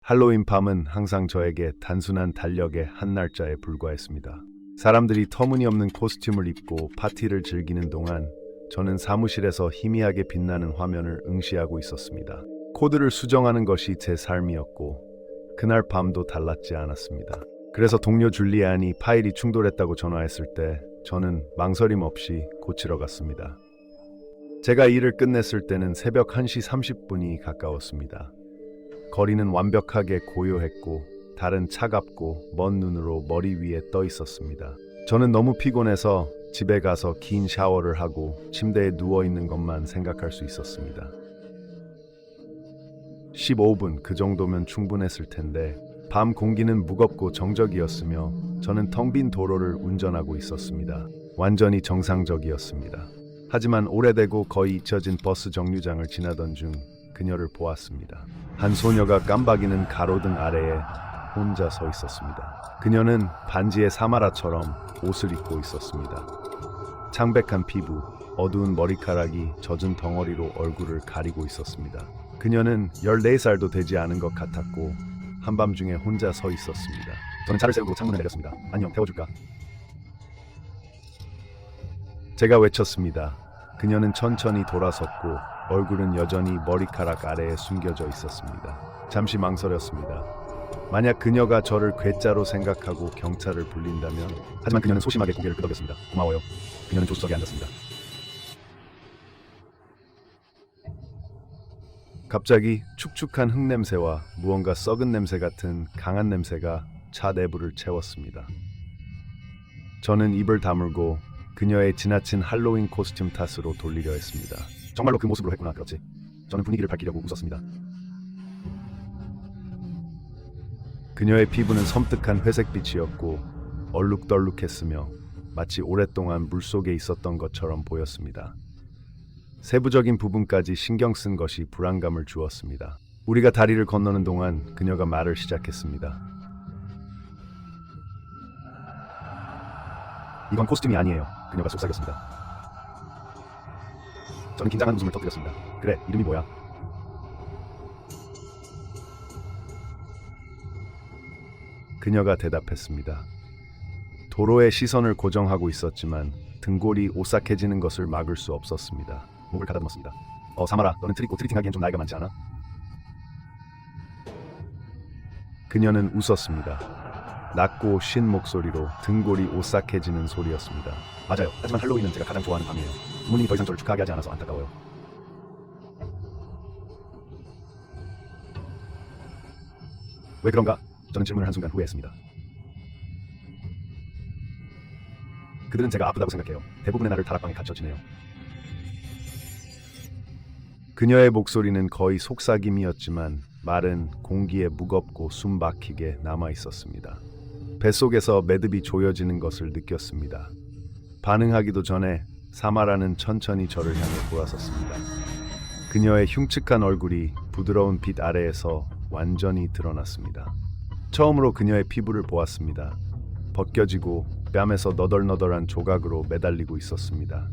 할로윈 밤은 항상 저에게 단순한 달력의 한 날짜에 불과했습니다. 사람들이 터무니없는 코스튬을 입고 파티를 즐기는 동안 저는 사무실에서 희미하게 빛나는 화면을 응시하고 있었습니다. 코드를 수정하는 것이 제 삶이었고 그날 밤도 달랐지 않았습니다. 그래서 동료 줄리안이 파일이 충돌했다고 전화했을 때 저는 망설임 없이 고치러 갔습니다. 제가 일을 끝냈을 때는 새벽 1시 30분이 가까웠습니다. 거리는 완벽하게 고요했고 달은 차갑고 먼 눈으로 머리 위에 떠 있었습니다. 저는 너무 피곤해서 집에 가서 긴 샤워를 하고 침대에 누워 있는 것만 생각할 수 있었습니다. 15분 그 정도면 충분했을 텐데 밤 공기는 무겁고 정적이었으며 저는 텅 빈 도로를 운전하고 있었습니다. 완전히 정상적이었습니다. 하지만 오래되고 거의 잊혀진 버스 정류장을 지나던 중 그녀를 보았습니다. 한 소녀가 깜박이는 가로등 아래에 혼자 서 있었습니다. 그녀는 반지의 사마라처럼 옷을 입고 있었습니다. 창백한 피부, 어두운 머리카락이 젖은 덩어리로 얼굴을 가리고 있었습니다. 그녀는 14살도 되지 않은 것 같았고 한밤중에 혼자 서 있었습니다. 저는 차를 세우고 창문을 내렸습니다. 안녕, 태워줄까? 제가 외쳤습니다. 그녀는 천천히 돌아섰고 얼굴은 여전히 머리카락 아래에 숨겨져 있었습니다. 잠시 망설였습니다. 만약 그녀가 저를 괴짜로 생각하고 경찰을 불린다면. 하지만 그녀는 소심하게 고개를 끄덕였습니다. 고마워요. 그녀는 조수석에 앉았습니다. 갑자기 축축한 흙냄새와 무언가 썩은 냄새 같은 강한 냄새가 차 내부를 채웠습니다. 저는 입을 다물고 그녀의 지나친 할로윈 코스튬 탓으로 돌리려 했습니다. 정말로 그 모습으로 했구나. 그렇지. 저는 분위기를 밝히려고 웃었습니다. 그녀의 피부는 섬뜩한 회색빛이었고 얼룩덜룩했으며 마치 오랫동안 물속에 있었던 것처럼 보였습니다. 세부적인 부분까지 신경 쓴 것이 불안감을 주었습니다. 우리가 다리를 건너는 동안 그녀가 말을 시작했습니다. 이건 코스튬이 아니에요. 그녀가 속삭였습니다. 저는 긴장한 웃음을 터뜨렸습니다. 그래, 이름이 뭐야? 그녀가 대답했습니다. 도로에 시선을 고정하고 있었지만 등골이 오싹해지는 것을 막을 수 없었습니다. 목을 가다듬었습니다. 사마라, 너는 트리팅하기엔 좀 나이가 많지 않아? 그녀는 웃었습니다. 낮고 쉰 목소리로 등골이 오싹해지는 소리였습니다. 맞아요. 하지만 할로윈은 제가 가장 좋아하는 밤이에요. 부모님이 더 이상 저를 축하하게 하지 않아서 안타까워요. 왜 그런가? 저는 질문을 한순간 후회했습니다. 그들은 제가 아프다고 생각해요. 대부분의 날을 다락방에 갇혀 지내요. 그녀의 목소리는 거의 속삭임이었지만 말은 공기에 무겁고 숨막히게 남아있었습니다. 뱃속에서 매듭이 조여지는 것을 느꼈습니다. 반응하기도 전에 사마라는 천천히 저를 향해 돌아섰습니다. 그녀의 흉측한 얼굴이 부드러운 빛 아래에서 완전히 드러났습니다. 처음으로 그녀의 피부를 보았습니다. 벗겨지고 뺨에서 너덜너덜한 조각으로 매달리고 있었습니다.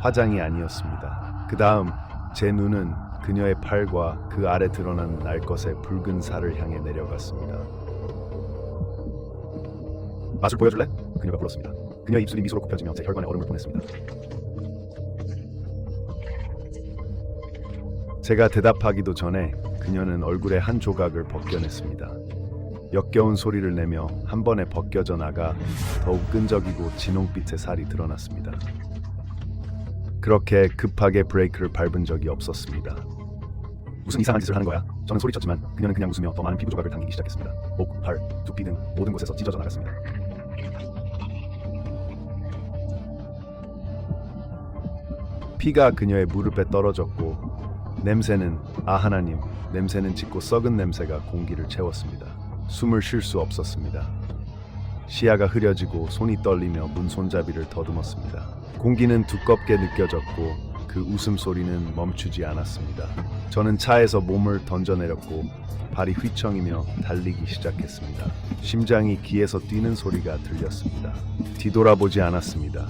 화장이 아니었습니다. 그 다음 제 눈은 그녀의 팔과 그 아래 드러난 날것의 붉은 살을 향해 내려갔습니다. 맛을 보여줄래? 그녀가 불렀습니다. 그녀의 입술이 미소로 굽혀지며 제 혈관에 얼음을 보냈습니다. 제가 대답하기도 전에 그녀는 얼굴의 한 조각을 벗겨냈습니다. 역겨운 소리를 내며 한 번에 벗겨져 나가 더욱 끈적이고 진홍빛의 살이 드러났습니다. 그렇게 급하게 브레이크를 밟은 적이 없었습니다. 무슨 이상한 짓을 하는 거야? 저는 소리쳤지만 그녀는 그냥 웃으며 더 많은 피부 조각을 당기기 시작했습니다. 목, 팔, 두피 등 모든 곳에서 찢어져 나갔습니다. 피가 그녀의 무릎에 떨어졌고 냄새는, 아 하나님, 냄새는 짙고 썩은 냄새가 공기를 채웠습니다. 숨을 쉴 수 없었습니다. 시야가 흐려지고 손이 떨리며 문 손잡이를 더듬었습니다. 공기는 두껍게 느껴졌고 그 웃음소리는 멈추지 않았습니다. 저는 차에서 몸을 던져내렸고 발이 휘청이며 달리기 시작했습니다. 심장이 귀에서 뛰는 소리가 들렸습니다. 뒤돌아보지 않았습니다.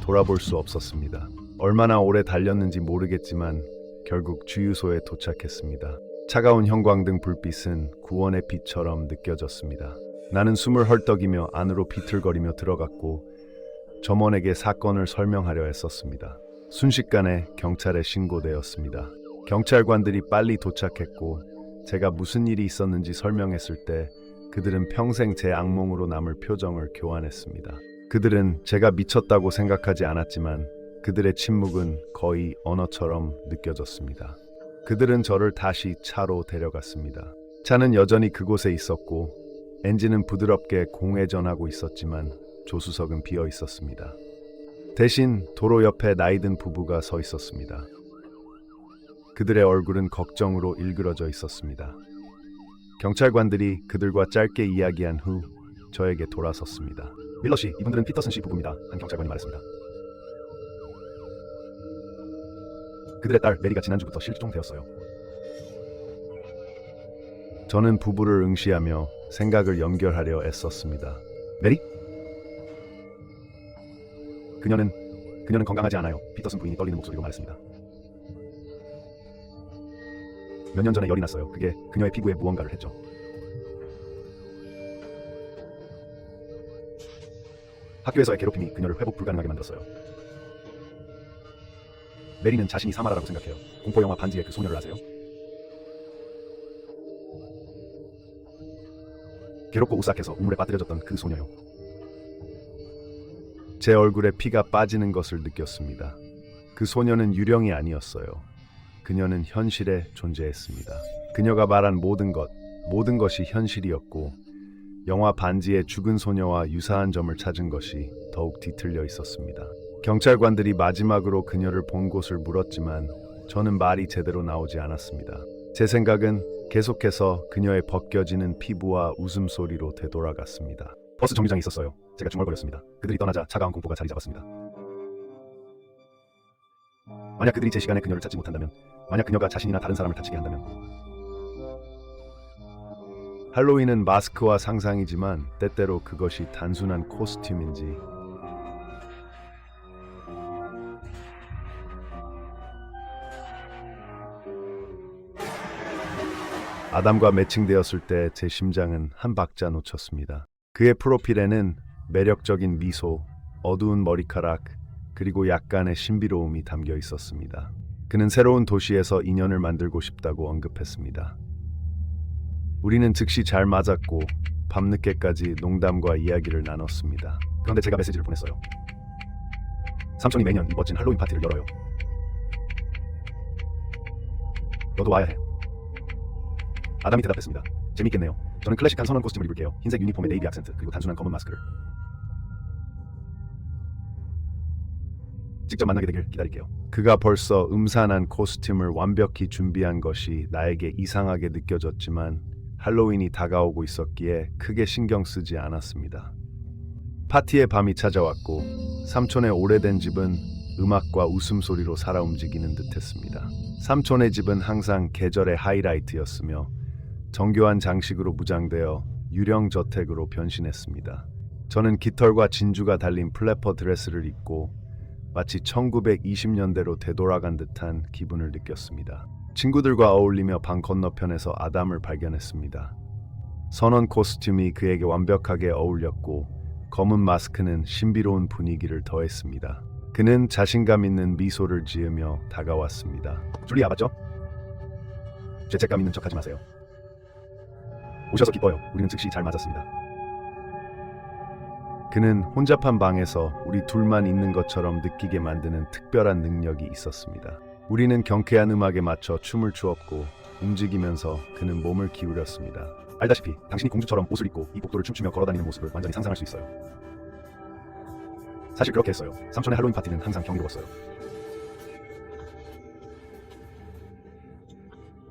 돌아볼 수 없었습니다. 얼마나 오래 달렸는지 모르겠지만 결국 주유소에 도착했습니다. 차가운 형광등 불빛은 구원의 빛처럼 느껴졌습니다. 나는 숨을 헐떡이며 안으로 비틀거리며 들어갔고 점원에게 사건을 설명하려 애썼습니다. 순식간에 경찰에 신고되었습니다. 경찰관들이 빨리 도착했고 제가 무슨 일이 있었는지 설명했을 때 그들은 평생 제 악몽으로 남을 표정을 교환했습니다. 그들은 제가 미쳤다고 생각하지 않았지만 그들의 침묵은 거의 언어처럼 느껴졌습니다. 그들은 저를 다시 차로 데려갔습니다. 차는 여전히 그곳에 있었고 엔진은 부드럽게 공회전하고 있었지만 조수석은 비어 있었습니다. 대신 도로 옆에 나이든 부부가 서 있었습니다. 그들의 얼굴은 걱정으로 일그러져 있었습니다. 경찰관들이 그들과 짧게 이야기한 후 저에게 돌아섰습니다. 밀러 씨, 이분들은 피터슨 씨 부부입니다. 한 경찰관이 말했습니다. 그들의 딸 메리가 지난주부터 실종되었어요. 저는 부부를 응시하며 생각을 연결하려 애썼습니다. 메리? 그녀는 건강하지 않아요. 피터슨 부인이 떨리는 목소리로 말했습니다. 몇 년 전에 열이 났어요. 그게 그녀의 피부에 무언가를 했죠. 학교에서의 괴롭힘이 그녀를 회복 불가능하게 만들었어요. 메리는 자신이 사마라라고 생각해요. 공포영화 반지의 그 소녀를 아세요? 괴롭고 오싹해서 우물에 빠뜨려졌던 그 소녀요. 제 얼굴에 피가 빠지는 것을 느꼈습니다. 그 소녀는 유령이 아니었어요. 그녀는 현실에 존재했습니다. 그녀가 말한 모든 것이 현실이었고 영화 반지의 죽은 소녀와 유사한 점을 찾은 것이 더욱 뒤틀려 있었습니다. 경찰관들이 마지막으로 그녀를 본 곳을 물었지만 저는 말이 제대로 나오지 않았습니다. 제 생각은 계속해서 그녀의 벗겨지는 피부와 웃음소리로 되돌아갔습니다. 버스 정류장에 있었어요. 제가 중얼거렸습니다. 그들이 떠나자 차가운 공포가 자리 잡았습니다. 만약 그들이 제 시간에 그녀를 찾지 못한다면, 만약 그녀가 자신이나 다른 사람을 다치게 한다면. 할로윈은 마스크와 상상이지만 때때로 그것이 단순한 코스튬인지 아담과 매칭되었을 때 제 심장은 한 박자 놓쳤습니다. 그의 프로필에는 매력적인 미소, 어두운 머리카락, 그리고 약간의 신비로움이 담겨 있었습니다. 그는 새로운 도시에서 인연을 만들고 싶다고 언급했습니다. 우리는 즉시 잘 맞았고 밤늦게까지 농담과 이야기를 나눴습니다. 그런데 제가 메시지를 보냈어요. 삼촌이 매년 이 멋진 할로윈 파티를 열어요. 너도 와야 해. 아담이 대답했습니다. 재밌겠네요. 저는 클래식한 선원 코스튬을 입을게요. 흰색 유니폼에 네이비 악센트, 그리고 단순한 검은 마스크를. 직접 만나게 되길 기다릴게요. 그가 벌써 음산한 코스튬을 완벽히 준비한 것이 나에게 이상하게 느껴졌지만 할로윈이 다가오고 있었기에 크게 신경 쓰지 않았습니다. 파티의 밤이 찾아왔고 삼촌의 오래된 집은 음악과 웃음소리로 살아 움직이는 듯했습니다. 삼촌의 집은 항상 계절의 하이라이트였으며 정교한 장식으로 무장되어 유령 저택으로 변신했습니다. 저는 깃털과 진주가 달린 플래퍼 드레스를 입고 마치 1920년대로 되돌아간 듯한 기분을 느꼈습니다. 친구들과 어울리며 방 건너편에서 아담을 발견했습니다. 선원 코스튬이 그에게 완벽하게 어울렸고 검은 마스크는 신비로운 분위기를 더했습니다. 그는 자신감 있는 미소를 지으며 다가왔습니다. 줄리아 맞죠? 죄책감 있는 척하지 마세요. 오셔서 기뻐요. 우리는 즉시 잘 맞았습니다. 그는 혼잡한 방에서 우리 둘만 있는 것처럼 느끼게 만드는 특별한 능력이 있었습니다. 우리는 경쾌한 음악에 맞춰 춤을 추었고 움직이면서 그는 몸을 기울였습니다. 알다시피 당신이 공주처럼 옷을 입고 이 복도를 춤추며 걸어다니는 모습을 완전히 상상할 수 있어요. 사실 그렇게 했어요. 삼촌의 할로윈 파티는 항상 경이로웠어요.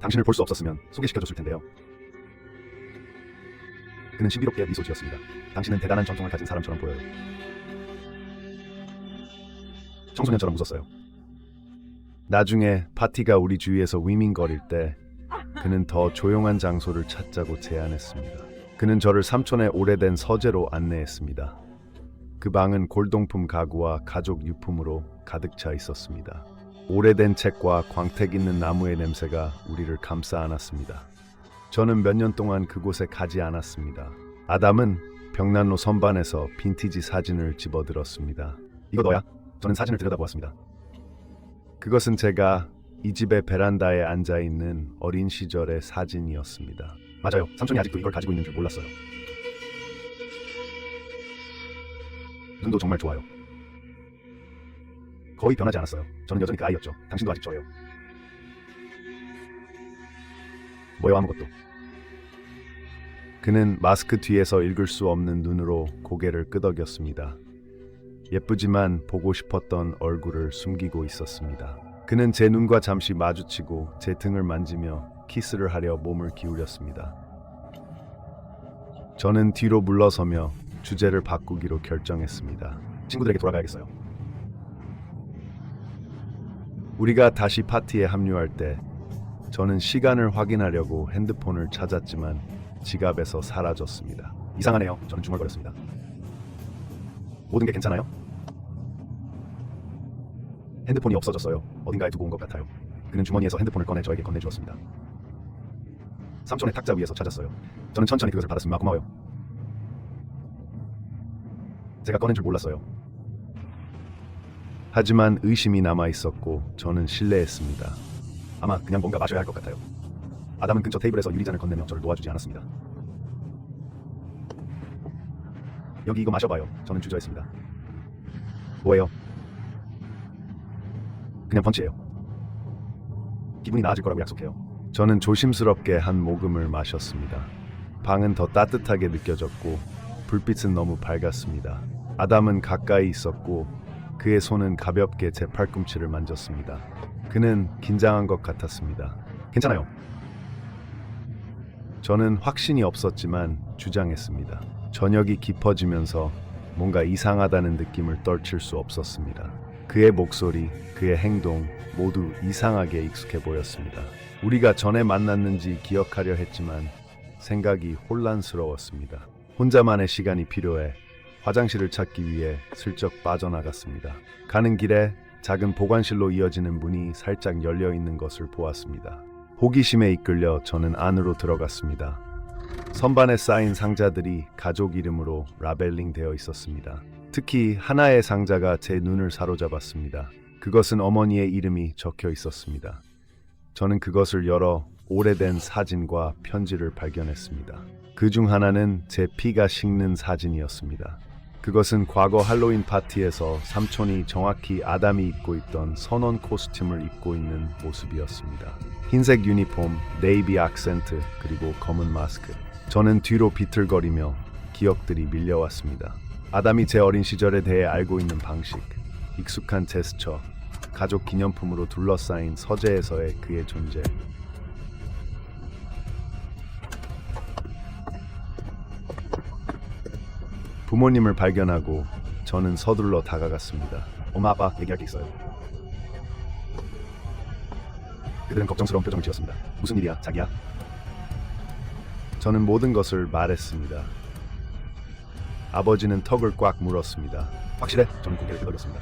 당신을 볼 수 없었으면 소개시켜줬을 텐데요. 그는 신비롭게 미소 지었습니다. 당신은 대단한 전통을 가진 사람처럼 보여요. 청소년처럼 웃었어요. 나중에 파티가 우리 주위에서 위밍거릴 때 그는 더 조용한 장소를 찾자고 제안했습니다. 그는 저를 삼촌의 오래된 서재로 안내했습니다. 그 방은 골동품 가구와 가족 유품으로 가득 차 있었습니다. 오래된 책과 광택 있는 나무의 냄새가 우리를 감싸 안았습니다. 저는 몇 년 동안 그곳에 가지 않았습니다. 아담은 벽난로 선반에서 빈티지 사진을 집어들었습니다. 이거 너야? 저는 사진을 들여다보았습니다. 그것은 제가 이 집의 베란다에 앉아있는 어린 시절의 사진이었습니다. 맞아요. 삼촌이 아직도 이걸 가지고 있는 줄 몰랐어요. 눈도 정말 좋아요. 거의 변하지 않았어요. 저는 여전히 그 아이였죠. 당신도 아직 저예요. 뭐요? 아무것도. 그는 마스크 뒤에서 읽을 수 없는 눈으로 고개를 끄덕였습니다. 예쁘지만 보고 싶었던 얼굴을 숨기고 있었습니다. 그는 제 눈과 잠시 마주치고 제 등을 만지며 키스를 하려 몸을 기울였습니다. 저는 뒤로 물러서며 주제를 바꾸기로 결정했습니다. 친구들에게 돌아가야겠어요. 우리가 다시 파티에 합류할 때 저는 시간을 확인하려고 핸드폰을 찾았지만 지갑에서 사라졌습니다. 이상하네요. 저는 중얼거렸습니다. 모든 게 괜찮아요? 핸드폰이 없어졌어요. 어딘가에 두고 온 것 같아요. 그는 주머니에서 핸드폰을 꺼내 저에게 건네주었습니다. 삼촌의 탁자 위에서 찾았어요. 저는 천천히 그것을 받았습니다. 고마워요. 제가 꺼낸 줄 몰랐어요. 하지만 의심이 남아있었고 저는 신뢰했습니다. 아마 그냥 뭔가 마셔야 할 것 같아요. 아담은 근처 테이블에서 유리잔을 건네며 저를 놓아주지 않았습니다. 여기 이거 마셔봐요. 저는 주저했습니다. 뭐예요? 그냥 펀치예요. 기분이 나아질 거라고 약속해요. 저는 조심스럽게 한 모금을 마셨습니다. 방은 더 따뜻하게 느껴졌고 불빛은 너무 밝았습니다. 아담은 가까이 있었고 그의 손은 가볍게 제 팔꿈치를 만졌습니다. 그는 긴장한 것 같았습니다. 괜찮아요. 저는 확신이 없었지만 주장했습니다. 저녁이 깊어지면서 뭔가 이상하다는 느낌을 떨칠 수 없었습니다. 그의 목소리, 그의 행동 모두 이상하게 익숙해 보였습니다. 우리가 전에 만났는지 기억하려 했지만 생각이 혼란스러웠습니다. 혼자만의 시간이 필요해 화장실을 찾기 위해 슬쩍 빠져나갔습니다. 가는 길에 작은 보관실로 이어지는 문이 살짝 열려 있는 것을 보았습니다. 호기심에 이끌려 저는 안으로 들어갔습니다. 선반에 쌓인 상자들이 가족 이름으로 라벨링 되어 있었습니다. 특히 하나의 상자가 제 눈을 사로잡았습니다. 그것은 어머니의 이름이 적혀 있었습니다. 저는 그것을 열어 오래된 사진과 편지를 발견했습니다. 그 중 하나는 제 피가 식는 사진이었습니다. 그것은 과거 할로윈 파티에서 삼촌이 정확히 아담이 입고 있던 선원 코스튬을 입고 있는 모습이었습니다. 흰색 유니폼, 네이비 악센트, 그리고 검은 마스크. 저는 뒤로 비틀거리며 기억들이 밀려왔습니다. 아담이 제 어린 시절에 대해 알고 있는 방식, 익숙한 제스처, 가족 기념품으로 둘러싸인 서재에서의 그의 존재. 부모님을 발견하고 저는 서둘러 다가갔습니다. 엄마, 아빠, 얘기할 게 있어요. 그들은 걱정스러운 표정을 지었습니다. 무슨 일이야, 자기야? 저는 모든 것을 말했습니다. 아버지는 턱을 꽉 물었습니다. 확실해? 저는 고개를 끄덕였습니다.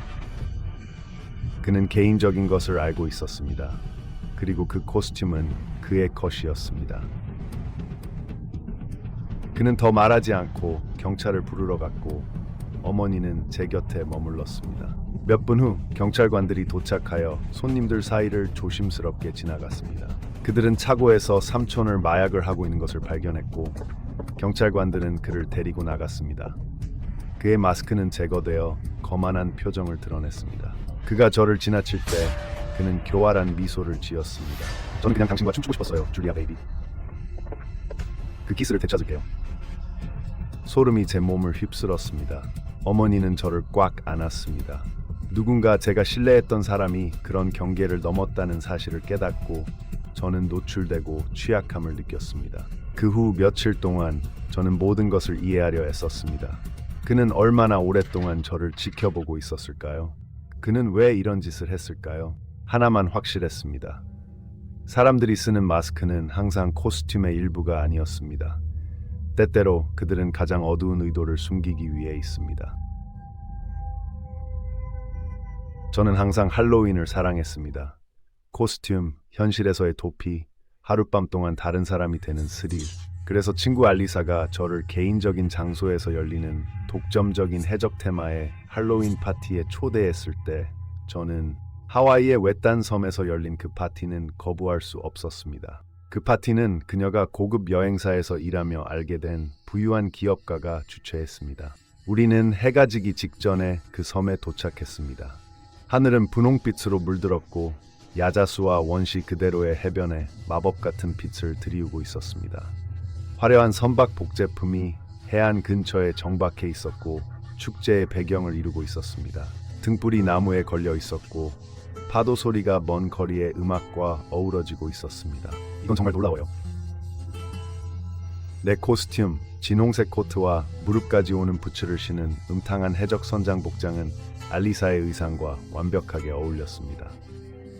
그는 개인적인 것을 알고 있었습니다. 그리고 그 코스튬은 그의 것이었습니다. 그는 더 말하지 않고 경찰을 부르러 갔고 어머니는 제 곁에 머물렀습니다. 몇 분 후 경찰관들이 도착하여 손님들 사이를 조심스럽게 지나갔습니다. 그들은 차고에서 삼촌을 마약을 하고 있는 것을 발견했고 경찰관들은 그를 데리고 나갔습니다. 그의 마스크는 제거되어 거만한 표정을 드러냈습니다. 그가 저를 지나칠 때 그는 교활한 미소를 지었습니다. 저는 그냥 당신과 춤추고 싶었어요, 줄리아 베이비. 그 키스를 되찾을게요. 소름이 제 몸을 휩쓸었습니다. 어머니는 저를 꽉 안았습니다. 누군가 제가 신뢰했던 사람이 그런 경계를 넘었다는 사실을 깨닫고 저는 노출되고 취약함을 느꼈습니다. 그 후 며칠 동안 저는 모든 것을 이해하려 애썼습니다. 그는 얼마나 오랫동안 저를 지켜보고 있었을까요? 그는 왜 이런 짓을 했을까요? 하나만 확실했습니다. 사람들이 쓰는 마스크는 항상 코스튬의 일부가 아니었습니다. 때때로 그들은 가장 어두운 의도를 숨기기 위해 있습니다. 저는 항상 할로윈을 사랑했습니다. 코스튬, 현실에서의 도피, 하룻밤 동안 다른 사람이 되는 스릴. 그래서 친구 알리사가 저를 개인적인 장소에서 열리는 독점적인 해적 테마의 할로윈 파티에 초대했을 때 저는 하와이의 외딴 섬에서 열린 그 파티는 거부할 수 없었습니다. 그 파티는 그녀가 고급 여행사에서 일하며 알게 된 부유한 기업가가 주최했습니다. 우리는 해가 지기 직전에 그 섬에 도착했습니다. 하늘은 분홍빛으로 물들었고 야자수와 원시 그대로의 해변에 마법 같은 빛을 들이우고 있었습니다. 화려한 선박 복제품이 해안 근처에 정박해 있었고 축제의 배경을 이루고 있었습니다. 등불이 나무에 걸려 있었고 파도 소리가 먼 거리의 음악과 어우러지고 있었습니다. 이건 정말 놀라워요. 내 코스튬, 진홍색 코트와 무릎까지 오는 부츠를 신은 음탕한 해적 선장 복장은 알리사의 의상과 완벽하게 어울렸습니다.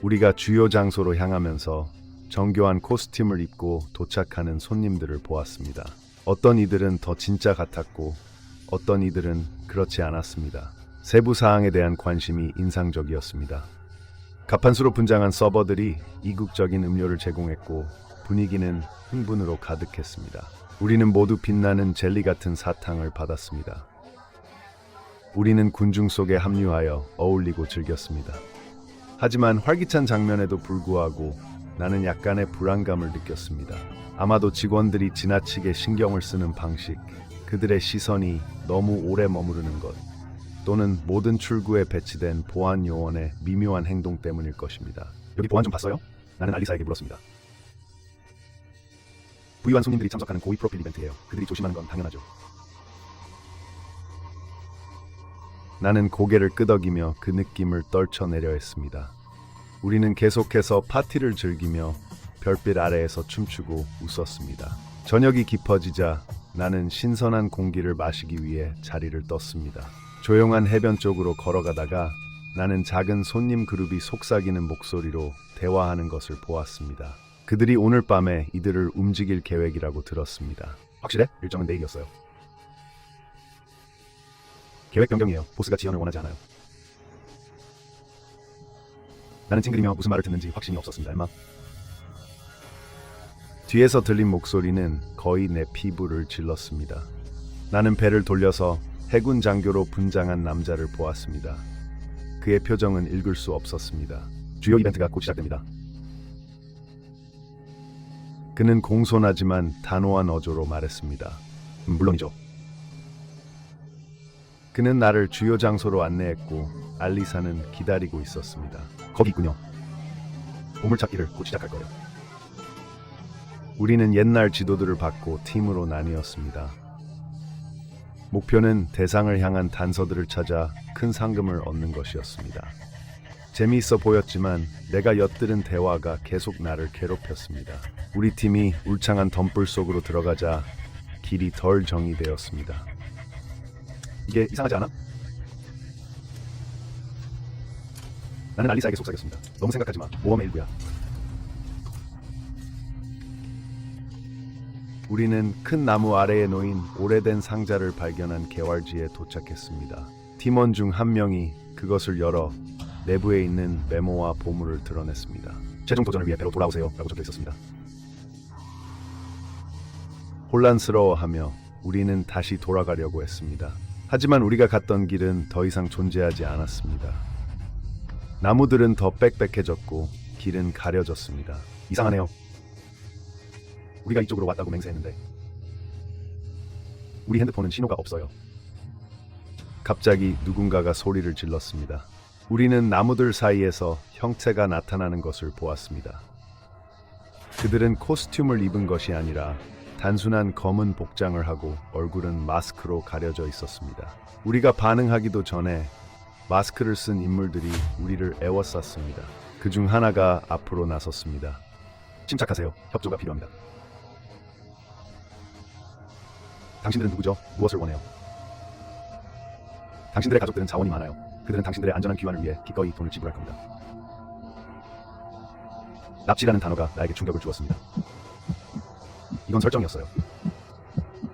우리가 주요 장소로 향하면서 정교한 코스튬을 입고 도착하는 손님들을 보았습니다. 어떤 이들은 더 진짜 같았고 어떤 이들은 그렇지 않았습니다. 세부 사항에 대한 관심이 인상적이었습니다. 가판수로 분장한 서버들이 이국적인 음료를 제공했고 분위기는 흥분으로 가득했습니다. 우리는 모두 빛나는 젤리 같은 사탕을 받았습니다. 우리는 군중 속에 합류하여 어울리고 즐겼습니다. 하지만 활기찬 장면에도 불구하고 나는 약간의 불안감을 느꼈습니다. 아마도 직원들이 지나치게 신경을 쓰는 방식, 그들의 시선이 너무 오래 머무르는 것, 또는 모든 출구에 배치된 보안 요원의 미묘한 행동 때문일 것입니다. 여기 보안 좀 봤어요? 나는 알리사에게 물었습니다. 부유한 손님들이 참석하는 고위 프로필 이벤트예요. 그들이 조심하는 건 당연하죠. 나는 고개를 끄덕이며 그 느낌을 떨쳐내려 했습니다. 우리는 계속해서 파티를 즐기며 별빛 아래에서 춤추고 웃었습니다. 저녁이 깊어지자 나는 신선한 공기를 마시기 위해 자리를 떴습니다. 조용한 해변 쪽으로 걸어가다가 나는 작은 손님 그룹이 속삭이는 목소리로 대화하는 것을 보았습니다. 그들이 오늘 밤에 이들을 움직일 계획이라고 들었습니다. 확실해? 일정은 내일이었어요. 계획 변경이에요. 보스가 지연을 원하지 않아요. 나는 찡그리며 무슨 말을 듣는지 확신이 없었습니다. 임마. 뒤에서 들린 목소리는 거의 내 피부를 질렀습니다. 나는 배를 돌려서 해군 장교로 분장한 남자를 보았습니다. 그의 표정은 읽을 수 없었습니다. 주요 이벤트가 곧 시작됩니다. 그는 공손하지만 단호한 어조로 말했습니다. 물론이죠. 그는 나를 주요 장소로 안내했고 알리사는 기다리고 있었습니다. 거기 있군요. 보물찾기를 곧 시작할 거예요. 우리는 옛날 지도들을 받고 팀으로 나뉘었습니다. 목표는 대상을 향한 단서들을 찾아 큰 상금을 얻는 것이었습니다. 재미있어 보였지만 내가 엿들은 대화가 계속 나를 괴롭혔습니다. 우리 팀이 울창한 덤불 속으로 들어가자 길이 덜 정리되었습니다. 이게 이상하지 않아? 나는 알리사에게 속삭였습니다. 너무 생각하지 마. 모험의 일부야. 우리는 큰 나무 아래에 놓인 오래된 상자를 발견한 개활지에 도착했습니다. 팀원 중 한 명이 그것을 열어 내부에 있는 메모와 보물을 드러냈습니다. 최종 도전을 위해 배로 돌아오세요 라고 적혀 있었습니다. 혼란스러워하며 우리는 다시 돌아가려고 했습니다. 하지만 우리가 갔던 길은 더 이상 존재하지 않았습니다. 나무들은 더 빽빽해졌고 길은 가려졌습니다. 이상하네요. 우리가 이쪽으로 왔다고 맹세했는데 우리 핸드폰은 신호가 없어요. 갑자기 누군가가 소리를 질렀습니다. 우리는 나무들 사이에서 형체가 나타나는 것을 보았습니다. 그들은 코스튬을 입은 것이 아니라 단순한 검은 복장을 하고 얼굴은 마스크로 가려져 있었습니다. 우리가 반응하기도 전에 마스크를 쓴 인물들이 우리를 에워쌌습니다. 그중 하나가 앞으로 나섰습니다. 침착하세요. 협조가 필요합니다. 당신들은 누구죠? 무엇을 원해요? 당신들의 가족들은 자원이 많아요. 그들은 당신들의 안전한 귀환을 위해 기꺼이 돈을 지불할 겁니다. 납치라는 단어가 나에게 충격을 주었습니다. 이건 설정이었어요.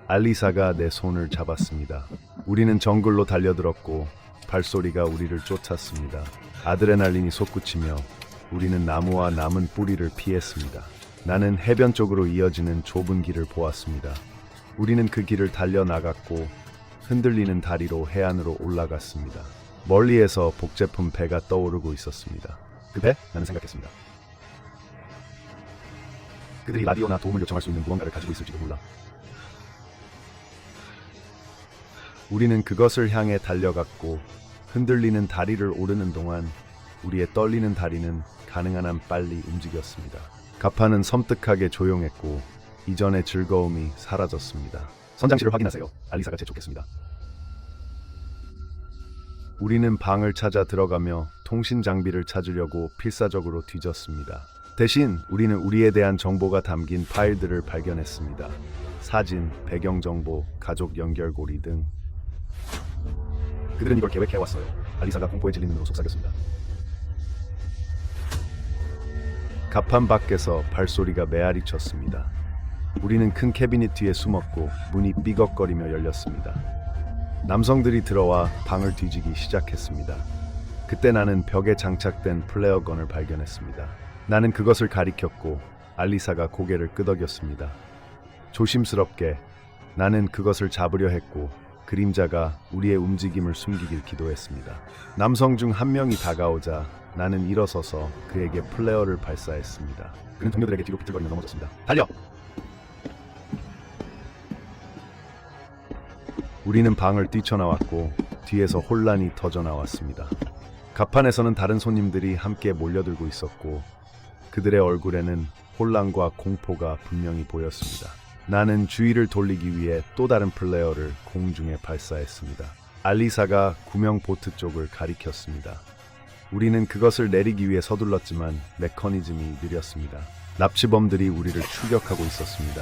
알리사가 내 손을 잡았습니다. 우리는 정글로 달려들었고 발소리가 우리를 쫓았습니다. 아드레날린이 솟구치며 우리는 나무와 남은 뿌리를 피했습니다. 나는 해변 쪽으로 이어지는 좁은 길을 보았습니다. 우리는 그 길을 달려나갔고 흔들리는 다리로 해안으로 올라갔습니다. 멀리에서 복제품 배가 떠오르고 있었습니다. 그 배? 나는 생각했습니다. 그들이 라디오나 도움을 요청할 수 있는 무언가를 가지고 있을지도 몰라. 우리는 그것을 향해 달려갔고 흔들리는 다리를 오르는 동안 우리의 떨리는 다리는 가능한 한 빨리 움직였습니다. 가판은 섬뜩하게 조용했고 이전의 즐거움이 사라졌습니다. 선장실을 확인하세요. 알리사가 재촉했습니다. 우리는 방을 찾아 들어가며 통신 장비를 찾으려고 필사적으로 뒤졌습니다. 대신 우리는 우리에 대한 정보가 담긴 파일들을 발견했습니다. 사진, 배경 정보, 가족 연결고리 등. 그들은 이걸 계획해왔어요. 알리사가 공포에 질린 눈으로 속삭였습니다. 가판 밖에서 발소리가 메아리 쳤습니다. 우리는 큰 캐비닛 뒤에 숨었고 문이 삐걱거리며 열렸습니다. 남성들이 들어와 방을 뒤지기 시작했습니다. 그때 나는 벽에 장착된 플레어건을 발견했습니다. 나는 그것을 가리켰고 알리사가 고개를 끄덕였습니다. 조심스럽게 나는 그것을 잡으려 했고 그림자가 우리의 움직임을 숨기길 기도했습니다. 남성 중 한 명이 다가오자 나는 일어서서 그에게 플레어를 발사했습니다. 그는 동료들에게 뒤로 비틀거리며 넘어졌습니다. 달려! 우리는 방을 뛰쳐나왔고 뒤에서 혼란이 터져나왔습니다. 가판에서는 다른 손님들이 함께 몰려들고 있었고 그들의 얼굴에는 혼란과 공포가 분명히 보였습니다. 나는 주의를 돌리기 위해 또 다른 플레어를 공중에 발사했습니다. 알리사가 구명 보트 쪽을 가리켰습니다. 우리는 그것을 내리기 위해 서둘렀지만 메커니즘이 느렸습니다. 납치범들이 우리를 추격하고 있었습니다.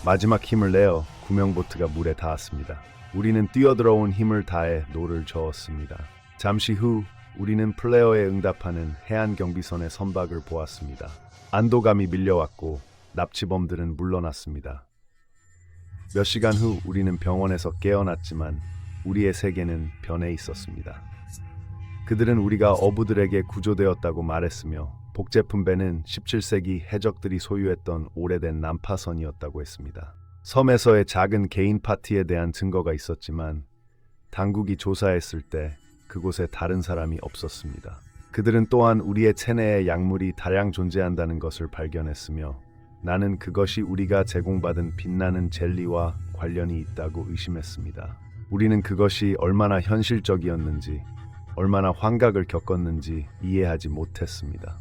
마지막 힘을 내어 구명보트가 물에 닿았습니다. 우리는 뛰어들어온 힘을 다해 노를 저었습니다. 잠시 후 우리는 플레어에 응답하는 해안 경비선의 선박을 보았습니다. 안도감이 밀려왔고 납치범들은 물러났습니다. 몇 시간 후 우리는 병원에서 깨어났지만 우리의 세계는 변해 있었습니다. 그들은 우리가 어부들에게 구조되었다고 말했으며 복제품 배는 17세기 해적들이 소유했던 오래된 난파선이었다고 했습니다. 섬에서의 작은 개인 파티에 대한 증거가 있었지만 당국이 조사했을 때 그곳에 다른 사람이 없었습니다. 그들은 또한 우리의 체내에 약물이 다량 존재한다는 것을 발견했으며 나는 그것이 우리가 제공받은 빛나는 젤리와 관련이 있다고 의심했습니다. 우리는 그것이 얼마나 현실적이었는지, 얼마나 환각을 겪었는지 이해하지 못했습니다.